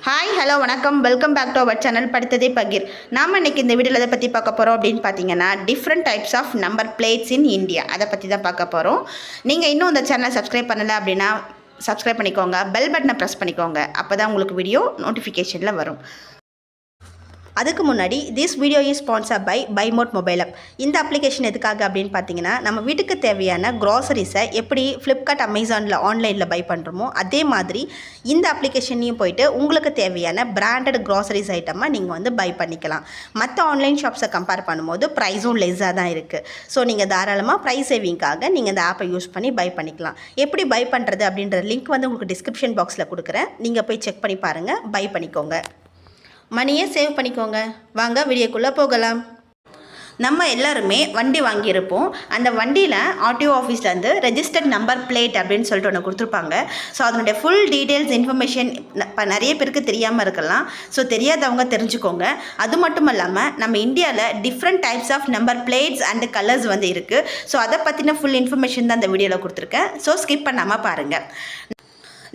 Hi hello வணக்கம் welcome back to our channel படித்ததே பகிர். நாம் இன்றைக்கி இந்த வீடியோவில் எதை பற்றி பார்க்க போகிறோம் அப்படின்னு பார்த்தீங்கன்னா different types of number plates in India அதை பற்றி தான் பார்க்க போகிறோம். நீங்கள் இன்னும் இந்த சேனலை சப்ஸ்கிரைப் பண்ணலை அப்படின்னா சப்ஸ்கிரைப் பண்ணிக்கோங்க, பெல் பட்டனை ப்ரெஸ் பண்ணிக்கோங்க, அப்போ தான் உங்களுக்கு வீடியோ நோட்டிஃபிகேஷனில் வரும். அதுக்கு முன்னாடி this video is sponsor by பைமோட் மொபைல் ஆப். இந்த அப்ளிகேஷன் எதுக்காக அப்படின்னு பார்த்தீங்கன்னா நம்ம வீட்டுக்கு தேவையான க்ராசரிஸை எப்படி ஃப்ளிப்கார்ட் அமேசானில் ஆன்லைனில் பை பண்ணுறோமோ அதே மாதிரி இந்த அப்ளிகேஷன்லையும் போயிட்டு உங்களுக்கு தேவையான பிராண்டட் க்ராசரிஸ் ஐட்டமாக நீங்கள் பை பண்ணிக்கலாம். மற்ற ஆன்லைன் ஷாப்ஸை கம்பேர் பண்ணும்போது ப்ரைஸும் லெஸ்ஸாக தான் இருக்குது. ஸோ நீங்கள் தாராளமாக ப்ரைஸ் சேவிங்காக நீங்கள் இந்த ஆப்பை யூஸ் பண்ணி பை பண்ணிக்கலாம். எப்படி பை பண்ணுறது அப்படின்ற லிங்க் உங்களுக்கு டிஸ்கிரிப்ஷன் பாக்ஸில் கொடுக்குறேன், நீங்கள் போய் செக் பண்ணி பாருங்கள், பை பண்ணிக்கோங்க, மணியை சேவ் பண்ணிக்கோங்க. வாங்க வீடியோக்குள்ளே போகலாம். நம்ம எல்லாருமே வண்டி வாங்கியிருப்போம். அந்த வண்டியில் ஆர்டிஓ ஆஃபீஸ்லேருந்து ரெஜிஸ்டர்ட் நம்பர் பிளேட் அப்படின்னு சொல்லிட்டு ஒன்று கொடுத்துருப்பாங்க. ஸோ அதனுடைய ஃபுல் டீட்டெயில்ஸ் இன்ஃபர்மேஷன் இப்போ நிறைய பேருக்கு தெரியாமல் இருக்கலாம். ஸோ தெரியாதவங்க தெரிஞ்சுக்கோங்க. அது மட்டும் இல்லாமல் நம்ம இந்தியாவில் different types of number plates and colours இருக்குது. ஸோ அதை பற்றின ஃபுல் இன்ஃபர்மேஷன் தான் இந்த வீடியோவில் கொடுத்துருக்கேன். ஸோ ஸ்கிப் பண்ணாமல் பாருங்கள்.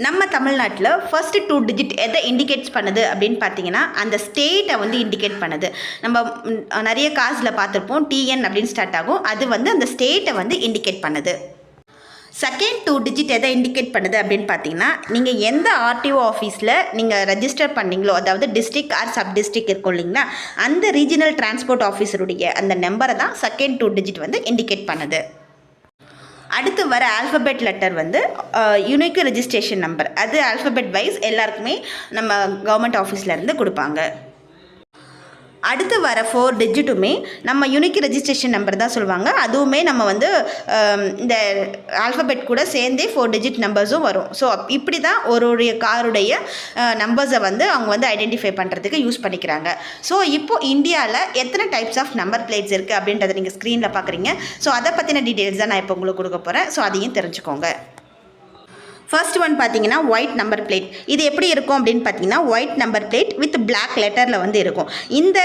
நம்ம தமிழ்நாட்டில் ஃபர்ஸ்ட் 2 டிஜிட் எதை இண்டிகேட்ஸ் பண்ணுது அப்படின்னு பார்த்தீங்கன்னா அந்த ஸ்டேட்டை இண்டிகேட் பண்ணுது. நம்ம நிறைய காசில் பார்த்துருப்போம், டிஎன் அப்படின்னு ஸ்டார்ட் ஆகும். அது அந்த ஸ்டேட்டை இண்டிகேட் பண்ணுது. செகண்ட் 2 டிஜிட் எதை இண்டிகேட் பண்ணுது அப்படின்னு பார்த்தீங்கன்னா நீங்கள் எந்த ஆர்டிஓ ஆஃபீஸில் நீங்கள் ரெஜிஸ்டர் பண்ணீங்களோ, அதாவது டிஸ்ட்ரிக்ட் ஆர் சப் டிஸ்ட்ரிக்ட் இருக்கும் இல்லைங்களா, அந்த ரீஜனல் டிரான்ஸ்போர்ட் ஆஃபீஸருடைய அந்த நம்பரை தான் செகண்ட் 2 டிஜிட் இண்டிகேட் பண்ணுது. அடுத்து வர alphabet letter unique registration number. அது ஆல்ஃபபெட் வைஸ் எல்லாருக்குமே நம்ம கவர்மெண்ட் ஆஃபீஸ்லேருந்து கொடுப்பாங்க. அடுத்து வர 4 டிஜிட்டுமே நம்ம யூனிக் ரெஜிஸ்ட்ரேஷன் நம்பர் தான் சொல்லுவாங்க. அதுவுமே நம்ம இந்த ஆல்ஃபபெட் கூட சேர்ந்தே 4 டிஜிட் நம்பர்ஸும் வரும். ஸோ இப்படி தான் ஒரு காருடைய நம்பர்ஸை அவங்க ஐடென்டிஃபை பண்ணுறதுக்கு யூஸ் பண்ணிக்கிறாங்க. ஸோ இப்போது இந்தியாவில் எத்தனை டைப்ஸ் ஆஃப் நம்பர் பிளேட்ஸ் இருக்குது அப்படின்றத நீங்கள் ஸ்க்ரீனில் பார்க்குறீங்க. ஸோ அதை பற்றின டீட்டெயில்ஸ் தான் நான் இப்போ உங்களுக்கு கொடுக்க போகிறேன். ஸோ அதையும் தெரிஞ்சுக்கோங்க. ஃபர்ஸ்ட் ஒன் பார்த்தீங்கன்னா ஒயிட் நம்பர் பிளேட். இது எப்படி இருக்கும் அப்படின்னு பார்த்தீங்கன்னா white number plate with black லெட்டரில் இருக்கும். இந்த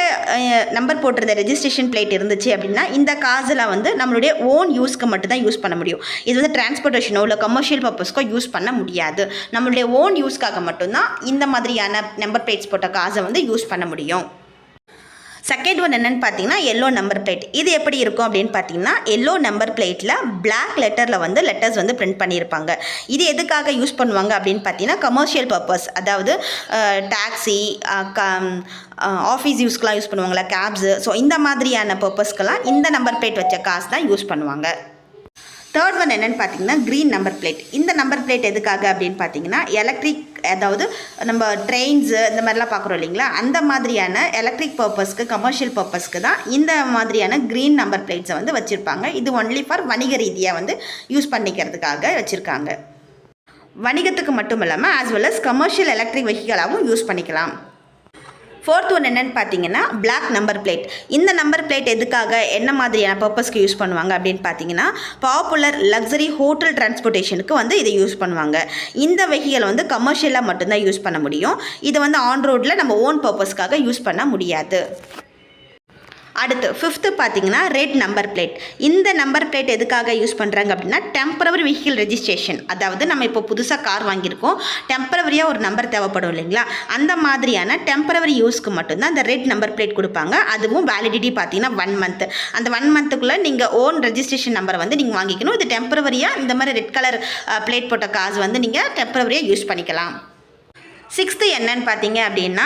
நம்பர் போட்டிருந்த ரெஜிஸ்ட்ரேஷன் பிளேட் இருந்துச்சு அப்படின்னா இந்த காசில் நம்மளுடைய ஓன் யூஸ்க்கு மட்டும்தான் யூஸ் பண்ண முடியும். இது டிரான்ஸ்போர்ட்டேஷனோ இல்லை கமர்ஷியல் பர்பஸ்க்கோ யூஸ் பண்ண முடியாது. நம்மளுடைய ஓன் யூஸ்க்காக மட்டும்தான் இந்த மாதிரியான நம்பர் பிளேட்ஸ் போட்ட காசை யூஸ் பண்ண முடியும். செகண்ட் ஒன் என்னென்னு பார்த்தீங்கன்னா எல்லோ நம்பர் பிளேட். இது எப்படி இருக்கும் அப்படின்னு பார்த்தீங்கன்னா எல்லோ நம்பர் பிளேட்டில் பிளாக் லெட்டரில் லெட்டர்ஸ் பிரிண்ட் பண்ணியிருப்பாங்க. இது எதுக்காக யூஸ் பண்ணுவாங்க அப்படின்னு பார்த்தீங்கன்னா கமர்ஷியல் பர்பஸ், அதாவது டாக்ஸி, ஆஃபீஸ் யூஸ்க்கெலாம் யூஸ் பண்ணுவாங்களா, கேப்ஸு. ஸோ இந்த மாதிரியான பர்பஸ்க்கெல்லாம் இந்த நம்பர் பிளேட் வச்ச காசு தான் யூஸ் பண்ணுவாங்க. தேர்ட் ஒன் என்னென்னு பார்த்தீங்கன்னா க்ரீன் நம்பர் பிளேட். இந்த நம்பர் பிளேட் எதுக்காக அப்படின்னு பார்த்தீங்கன்னா எலக்ட்ரிக், அதாவது நம்ம ட்ரெயின்ஸு இந்த மாதிரிலாம் பார்க்குறோம் இல்லைங்களா, அந்த மாதிரியான எலக்ட்ரிக் பர்பஸ்க்கு, கமர்ஷியல் பர்பஸ்க்கு தான் இந்த மாதிரியான க்ரீன் நம்பர் பிளேட்ஸை வச்சுருப்பாங்க. இது ஒன்லி ஃபார் வணிக ரீதியாக யூஸ் பண்ணிக்கிறதுக்காக வச்சுருக்காங்க. வணிகத்துக்கு மட்டும் இல்லாமல் as well as commercial electric வெஹிக்கலாகவும் யூஸ் பண்ணிக்கலாம். ஃபோர்த் ஒன் என்னென்னு பார்த்தீங்கன்னா பிளாக் நம்பர் பிளேட். இந்த நம்பர் பிளேட் எதுக்காக, என்ன மாதிரியான பர்பஸ்க்கு யூஸ் பண்ணுவாங்க அப்படின்னு பார்த்தீங்கன்னா பாப்புலர் லக்ஸரி ஹோட்டல் டிரான்ஸ்போர்ட்டேஷனுக்கு இதை யூஸ் பண்ணுவாங்க. இந்த வெஹிக்கல் கமர்ஷியலாக மட்டும்தான் யூஸ் பண்ண முடியும். இது ஆன் ரோட்டில் நம்ம ஓன் பர்பஸ்க்காக யூஸ் பண்ண முடியாது. அடுத்து ஃபிஃப்த்து பார்த்தீங்கன்னா ரெட் நம்பர் பிளேட். இந்த நம்பர் பிளேட் எதுக்காக யூஸ் பண்ணுறாங்க அப்படின்னா டெம்பரவரி வெஹிக்கிள் ரெஜிஸ்ட்ரேஷன். அதாவது நம்ம இப்போ புதுசாக கார் வாங்கியிருக்கோம், டெம்பரவரியாக ஒரு நம்பர் தேவைப்படும் இல்லைங்களா, அந்த மாதிரியான டெம்பரவரி யூஸ்க்கு மட்டும்தான் இந்த ரெட் நம்பர் பிளேட் கொடுப்பாங்க. அதுவும் வேலிடிட்டி பார்த்தீங்கன்னா 1 மந்த். அந்த 1 மந்த்துக்குள்ளே நீங்கள் ஓன் ரெஜிஸ்ட்ரேஷன் நம்பரை நீங்கள் வாங்கிக்கணும். இது டெம்பரவரியாக இந்த மாதிரி ரெட் கலர் பிளேட் போட்ட காசு நீங்கள் டெம்பரவரியாக யூஸ் பண்ணிக்கலாம். சிக்ஸ்த்து என்னன்னு பார்த்தீங்க அப்படின்னா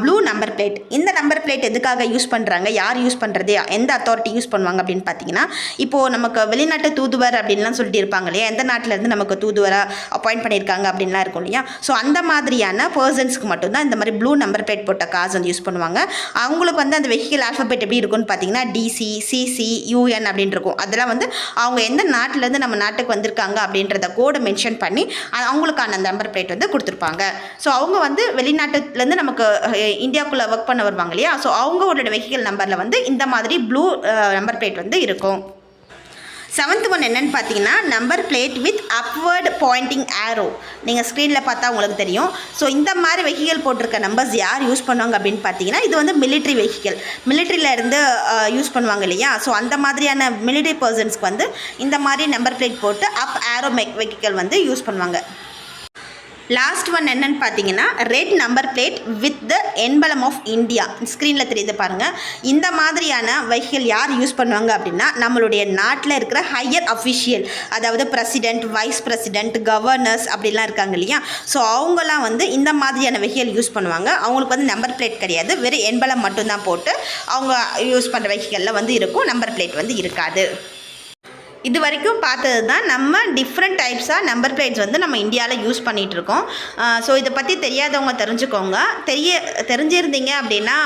ப்ளூ நம்பர் பிளேட். இந்த நம்பர் பிளேட் எதுக்காக யூஸ் பண்ணுறாங்க, யார் யூஸ் பண்ணுறது, எந்த அத்தாரிட்டி யூஸ் பண்ணுவாங்க அப்படின்னு பார்த்தீங்கன்னா இப்போது நமக்கு வெளிநாட்டு தூதுவர் அப்படின்லாம் சொல்லிட்டு இருப்பாங்க இல்லையா, எந்த நாட்டிலேருந்து நமக்கு தூதுவராக அப்பாயிண்ட் பண்ணியிருக்காங்க அப்படின்லாம் இருக்கும் இல்லையா. ஸோ அந்த மாதிரியான பர்சன்ஸ்க்கு மட்டும்தான் இந்த மாதிரி ப்ளூ நம்பர் பிளேட் போட்ட காசு யூஸ் பண்ணுவாங்க. அவங்களுக்கு அந்த வெஹிக்கிள் ஆல்ஃபபெட் எப்படி இருக்குன்னு பார்த்தீங்கன்னா டிசி, சிசி, யூஎன் அப்படின்னு இருக்கும். அதெல்லாம் அவங்க எந்த நாட்டிலேருந்து நம்ம நாட்டுக்கு வந்திருக்காங்க அப்படின்றத கோடை மென்ஷன் பண்ணி அவங்களுக்கான அந்த நம்பர் பிளேட் கொடுத்துருப்பாங்க. ஸோ அவங்க வெளிநாட்டுலேருந்து நமக்கு இந்தியாவுக்குள்ளே ஒர்க் பண்ண வருவாங்க இல்லையா, ஸோ அவங்களோட வெஹிக்கிள் நம்பரில் இந்த மாதிரி ப்ளூ நம்பர் பிளேட் இருக்கும். செவன்த் ஒன் என்னென்னு பார்த்தீங்கன்னா number plate with upward pointing arrow. நீங்கள் ஸ்க்ரீனில் பார்த்தா உங்களுக்கு தெரியும். ஸோ இந்த மாதிரி வெஹிக்கிள் போட்டிருக்க நம்பர்ஸ் யார் யூஸ் பண்ணுவாங்க அப்படின்னு பார்த்தீங்கன்னா இது மிலிட்ரி வெஹிக்கிள், மிலிட்ரியில் இருந்து யூஸ் பண்ணுவாங்க இல்லையா. ஸோ அந்த மாதிரியான மிலிட்ரி பர்சன்ஸ்க்கு இந்த மாதிரி நம்பர் பிளேட் போட்டு அப் ஆரோ வெஹிக்கிள் யூஸ் பண்ணுவாங்க. லாஸ்ட் ஒன் என்னன்னு பார்த்தீங்கன்னா red number plate with the emblem of India. ஸ்க்ரீனில் தெரியுது பாருங்கள். இந்த மாதிரியான வெஹிக்கிள் யார் யூஸ் பண்ணுவாங்க அப்படின்னா நம்மளுடைய நாட்டில் இருக்கிற ஹையர் அஃபிஷியல், அதாவது பிரசிடென்ட், வைஸ் பிரசிடென்ட், கவர்னர்ஸ் அப்படிலாம் இருக்காங்க இல்லையா. ஸோ அவங்களாம் வந்து இந்த மாதிரியான வெஹிக்கிள் யூஸ் பண்ணுவாங்க. அவங்களுக்கு வந்து நம்பர் பிளேட் கிடையாது, வெறும் எம்பலம் மட்டும்தான் போட்டு அவங்க யூஸ் பண்ணுற வெஹிக்கிளில் வந்து இருக்கும், நம்பர் பிளேட் வந்து இருக்காது. இது வரைக்கும் பார்த்தது தான் நம்ம டிஃப்ரெண்ட் டைப்ஸாக நம்பர் பிளேட்ஸ் வந்து நம்ம இந்தியாவில் யூஸ் பண்ணிகிட்ருக்கோம். ஸோ இதை பற்றி தெரியாதவங்க தெரிஞ்சுக்கோங்க. தெரிஞ்சிருந்தீங்க அப்படின்னா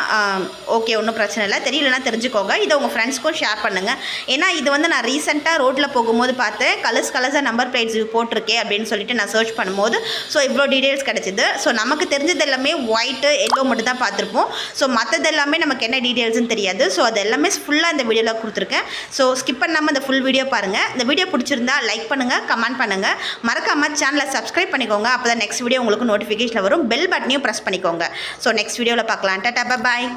ஓகே, ஒன்றும் பிரச்சனை இல்லை. தெரியலனா தெரிஞ்சுக்கோங்க. இதை உங்கள் ஃப்ரெண்ட்ஸ்க்கும் ஷேர் பண்ணுங்கள். ஏன்னா இது வந்து நான் ரீசெண்டாக ரோட்டில் போகும்போது பார்த்தேன், கலர்ஸாக நம்பர் பிளேட்ஸ் போட்டிருக்கேன் அப்படின்னு சொல்லிட்டு நான் சர்ச் பண்ணும்போது ஸோ இவ்வளோ டீட்டெயில்ஸ் கிடச்சிது. ஸோ நமக்கு தெரிஞ்சது எல்லாமே ஒயிட்டு எல்லோ மட்டும் தான் பார்த்துருப்போம். ஸோ மற்றது எல்லாமே நமக்கு என்ன டீட்டெயில்ஸ்னு தெரியாது. ஸோ அது எல்லாமே ஃபுல்லாக இந்த வீடியோவில் கொடுத்துருக்கேன். ஸோ ஸ்கிப் பண்ணாமல் இந்த ஃபுல் வீடியோ பாருங்கள். இந்த வீடியோ பிடிச்சிருந்தா லைக் பண்ணுங்கள், கமெண்ட் பண்ணுங்கள், மறக்காம சேனலை சப்ஸ்கிரைப் பண்ணிக்கோங்க. அப்போ தான் நெக்ஸ்ட் வீடியோ உங்களுக்கு நோட்டிஃபிகேஷன் வரும். பெல் பட்டனையும் ப்ரெஸ் பண்ணிக்கோங்க. ஸோ நெக்ஸ்ட் வீடியோவில் பார்க்கலாம். Tata, bye bye.